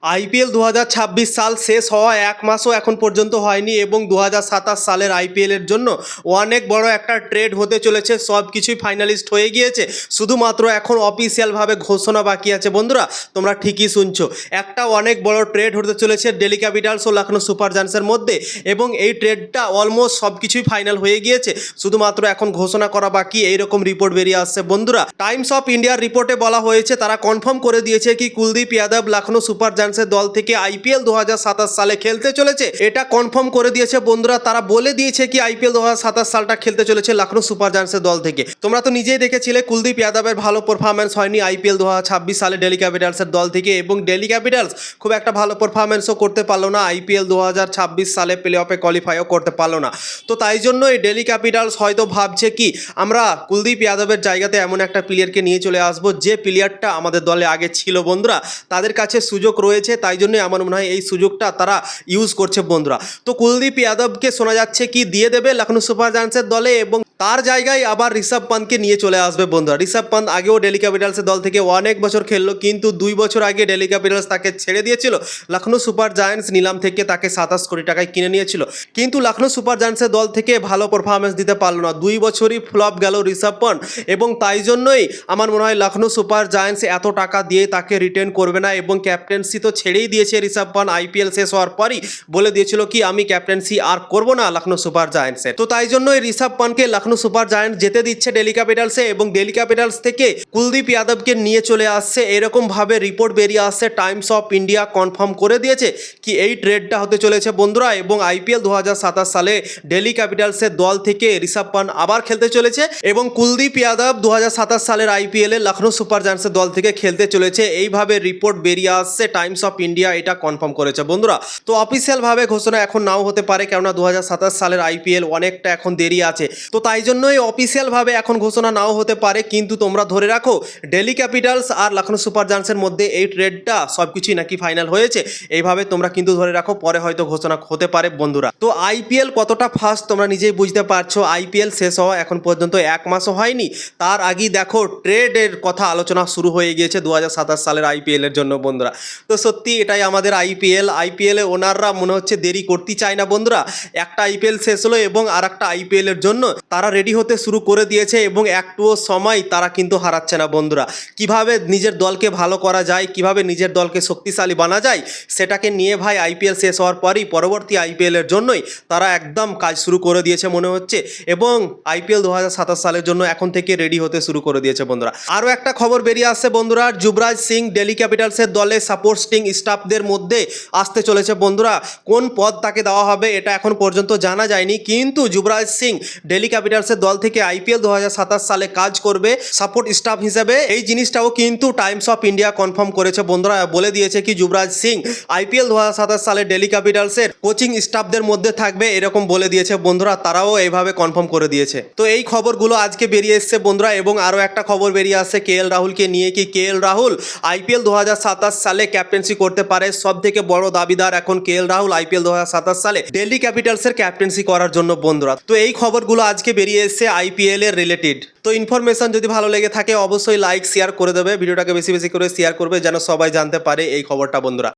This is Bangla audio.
আইপিএল ২০২৬ সাল শেষ হওয়া এক মাসও এখন পর্যন্ত হয়নি এবং ২০২৭ সালের আইপিএলের জন্য অনেক বড় একটা ট্রেড হতে চলেছে। সব কিছুই ফাইনালিস্ট হয়ে গিয়েছে, শুধুমাত্র এখন অফিসিয়ালভাবে ঘোষণা বাকি আছে। বন্ধুরা, তোমরা ঠিকই শুনছো, একটা অনেক বড় ট্রেড হতে চলেছে দিল্লি ক্যাপিটালস ও লখনৌ সুপার জায়ান্টসের মধ্যে এবং এই ট্রেডটা অলমোস্ট সব কিছুই ফাইনাল হয়ে গিয়েছে, শুধুমাত্র এখন ঘোষণা করা বাকি। এইরকম রিপোর্ট বেরিয়ে আসছে। বন্ধুরা, টাইমস অফ ইন্ডিয়ার রিপোর্টে বলা হয়েছে, তারা কনফার্ম করে দিয়েছে কি কুলদীপ যাদব লখনৌ সুপার জায়ান্টসের দল থেকে আইপিএল ২০২৭ সালে খেলতে চলেছে। এটা কনফার্ম করে দিয়েছে বন্ধুরা। তারা বলে দিয়েছে কি আইপিএল ২০২৭ সালটা খেলতে চলেছে লখনৌ সুপার জায়ান্টসের দল থেকে। তোমরা তো নিজেই দেখেছিলে কুলদীপ যাদবের ভালো পারফরম্যান্স হয়নি আইপিএল ২০২৬ সালে দিল্লি ক্যাপিটালসের দল থেকে, এবং দিল্লি ক্যাপিটালস খুব একটা ভালো পারফরম্যান্সও করতে পারলো না। আইপিএল ২০২৬ সালে প্লে অফে কোয়ালিফাইও করতে পারলো না। তো তাই জন্য এই দিল্লি ক্যাপিটালস হয়তো ভাবছে কি আমরা কুলদীপ যাদবের জায়গাতে এমন একটা প্লেয়ারকে নিয়ে চলে আসবো যে প্লেয়ারটা আমাদের দলে আগে ছিল। বন্ধুরা, তাদের কাছে সুযোগ রয়েছে, তাই জন্যই আমার মনে হয় এই সুযোগটা তারা ইউজ করছে। বন্ধুরা, তো কুলদীপ যাদবকে শোনা যাচ্ছে কি দিয়ে দেবে লখনৌ সুপার জায়ান্টসের দলে এবং তার জায়গায় আবার ঋষভ পান্তকে নিয়ে চলে আসবে। বন্ধুরা, ঋষভ পান্ত আগেও দিল্লি ক্যাপিটালসের দল থেকে অনেক বছর খেললো, কিন্তু 2 বছর আগে দিল্লি ক্যাপিটালস তাকে ছেড়ে দিয়েছিল। লখনৌ সুপার জায়ান্টস নিলাম থেকে তাকে 27 কোটি টাকায় কিনে নিয়েছিল, কিন্তু লখনৌ সুপার জায়ান্টসের দল থেকে ভালো পারফরমেন্স দিতে পারলো না। 2 বছরই ফ্লপ গেল ঋষভ পান্ত, এবং তাই জন্যই আমার মনে হয় লখনৌ সুপার জায়ান্টস এত টাকা দিয়ে তাকে রিটেন করবে না, এবং ক্যাপ্টেন্সি তো ছেড়েই দিয়েছে ঋষভ পান্ত। আইপিএল শেষ হওয়ার পরই বলে দিয়েছিল কি আমি ক্যাপ্টেন্সি আর করবো না লখনৌ সুপার জায়ান্টসের। তো তাই জন্যই ঋষভ পান্তকে লখনৌ সুপার জায়ান্টস যেতে দিচ্ছে দিল্লি ক্যাপিটালসে, এবং দিল্লি ক্যাপিটালস থেকে কুলদীপ যাদবকে নিয়ে চলে আসছে। এরকম ভাবে রিপোর্ট বেরিয়ে আসছে। টাইমস অফ ইন্ডিয়া কনফার্ম করে দিয়েছে কি এই ট্রেডটা হতে চলেছে। বন্ধুরা, এবং আইপিএল ২০২৭ সালে দিল্লি ক্যাপিটালসের দল থেকে ঋষভ পান্ত আবার খেলতে চলেছে, এবং কুলদীপ যাদব ২০২৭ সালের আইপিএলে লখনৌ সুপার জায়ান্টসের দল থেকে খেলতে চলেছে। এইভাবে রিপোর্ট বেরিয়ে আসছে। টাইমস অফ ইন্ডিয়া এটা কনফার্ম করেছে। বন্ধুরা, তো অফিসিয়ালভাবে ঘোষণা এখন নাও হতে পারে, কেননা ২০২৭ সালের আইপিএল অনেকটা এখন দেরি আছে। তো তাই জন্যই অফিসিয়ালভাবে এখন ঘোষণা নাও হতে পারে, কিন্তু তোমরা ধরে রাখো দিল্লি ক্যাপিটালস আর লখনৌ সুপার জায়ান্টসের মধ্যে এই ট্রেডটা সব কিছুই নাকি ফাইনাল হয়েছে। এইভাবে তোমরা কিন্তু ধরে রাখো, পরে হয়তো ঘোষণা হতে পারে। বন্ধুরা, তো আইপিএল কতটা ফাস্ট তোমরা নিজেই বুঝতে পারছো। আইপিএল শেষ হওয়া এখন পর্যন্ত এক মাসও হয়নি, তার আগেই দেখো ট্রেডের কথা আলোচনা শুরু হয়ে গিয়েছে ২০২৭ সালের আইপিএলের জন্য। বন্ধুরা, তো সত্যি এটাই আমাদের আইপিএলে ওনাররা মনে হচ্ছে দেরি করতে চায় না। বন্ধুরা, একটা আইপিএল শেষ হলো এবং আর একটা আইপিএলের জন্য তারা রেডি হতে শুরু করে দিয়েছে, এবং একটুও সময় তারা কিন্তু হারাচ্ছে না। বন্ধুরা, কিভাবে নিজের দলকে ভালো করা যায়, কিভাবে নিজের দলকে শক্তিশালী বানা যায়, সেটাকে নিয়ে ভাই আইপিএল শেষ হওয়ার পরই পরবর্তী আইপিএলের জন্যই তারা একদম কাজ শুরু করে দিয়েছে মনে হচ্ছে, এবং আইপিএল ২০২৭ সালের জন্য এখন থেকে রেডি হতে শুরু করে দিয়েছে। বন্ধুরা, আরও একটা খবর বেরিয়ে আসছে। বন্ধুরা, যুবরাজ সিং দিল্লি ক্যাপিটালসের দলে সাপোর্টিং স্টাফদের মধ্যে আসতে চলেছে। বন্ধুরা, কোন পদ তাকে দেওয়া হবে এটা এখন পর্যন্ত জানা যায়নি, কিন্তু যুবরাজ সিং দিল্লি ক্যাপিটালসের দল থেকে আইপিএল ২০২৭ সালে কাজ করবে সাপোর্ট স্টাফ হিসেবে। এই জিনিসটাও কিন্তু টাইমস অফ ইন্ডিয়া কনফার্ম করেছে। বন্ধুরা, বলে দিয়েছে কি যুবরাজ সিং আইপিএল ২০২৭ সালে দিল্লি ক্যাপিটালসের কোচিং স্টাফদের মধ্যে থাকবে, এরকম বলে দিয়েছে। বন্ধুরা, তারাও এইভাবে কনফার্ম করে দিয়েছে। তো এই খবরগুলো আজকে বেরিয়ে এসছে। বন্ধুরা, এবং আরও একটা খবর বেরিয়ে আসছে কেএল রাহুলকে নিয়ে, কি কেএল রাহুল আইপিএল ২০২৭ সালে ক্যাপ্টেন্সি করতে পারে। সব থেকে বড় দাবিদার এখন কেএল রাহুল আইপিএল ২০২৭ সালে দিল্লি ক্যাপিটালসের ক্যাপ্টেন্সি করার জন্য। বন্ধুরা, তো এই খবরগুলো আজকে বেরিয়ে এসছে আইপিএল এর রিলেটেড। তো ইনফরমেশন যদি ভালো লেগে থাকে অবশ্যই লাইক শেয়ার করে দেবে, ভিডিওটাকে বেশি বেশি করে শেয়ার করবে যেন সবাই জানতে পারে এই খবরটা। বন্ধুরা।